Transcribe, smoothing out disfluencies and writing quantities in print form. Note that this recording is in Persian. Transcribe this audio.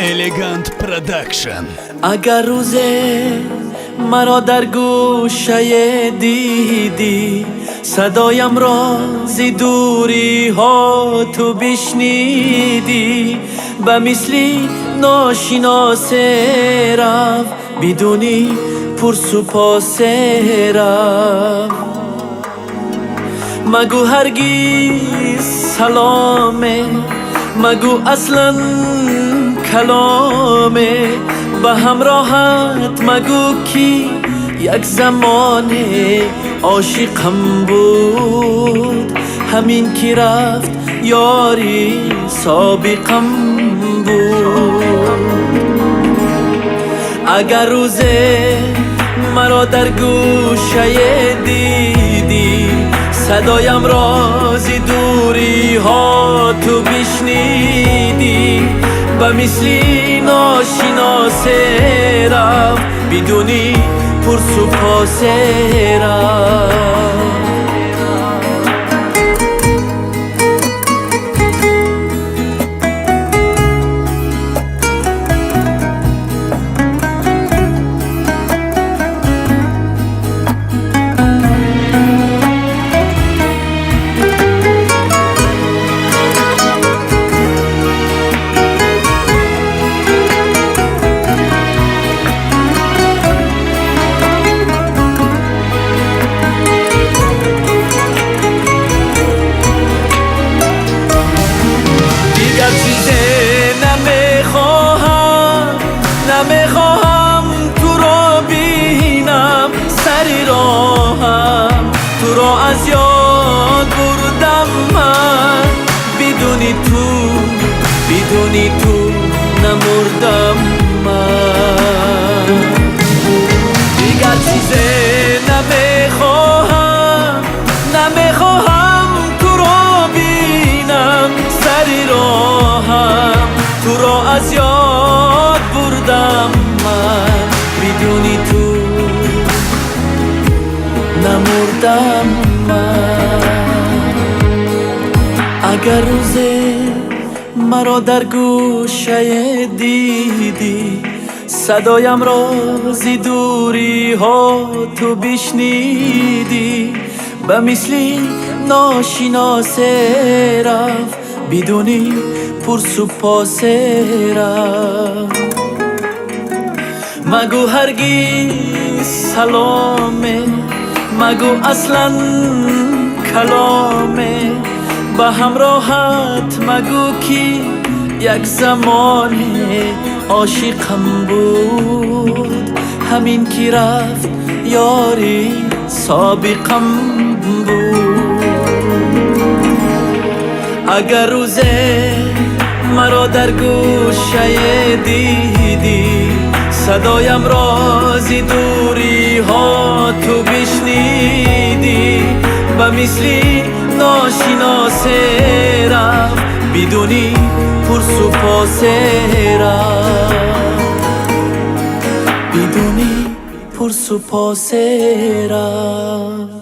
الگانت پروداکشن. اگر روز مرا در گوشه دیدی، صدایم را زی دوری ها تو بشنیدی، به مثلی ناشناس رفت بدونی پرسپاس رفت. مگو هرگز سلامه، مگو اصلا کلامه، به همراهت مگو کی یک زمان عاشقم بود، همین کی رفت یاری سابقم بود. اگر روز مرا در گوشه دیدی، صدایم را زی دوری ها تو بشنیدی، به مثلی ناشناس رفت بدونی پرسپاس رفت. نمیخواهم تو را بینم سری راهم، تو را از یاد بردم من، بدونی تو نمردم من. دیگر چیزی نمیخواهم تو را بینم سری راهم، تو را از یاد بردم من، بدونی تو نمردم من. اگر روز مرا در گوشه دیدی، صدایم را زی دوری ها تو بشنیدی، به مثلی ناشناس رفت بدونی پرسپاس رفت. مگو هرگز سلامه، مگو اصلا کلامه، به همراهت مگو کی یک زمان عاشقم بود، همین کی رفت یاری سابقم بود. اگر روز مرا در گوشه دیدی، صدایم را زی دوری ها تو بشنیدی، به مثلی ناشناس رفت بدونی پرسپاس رفت، بدونی پرسپاس رفت.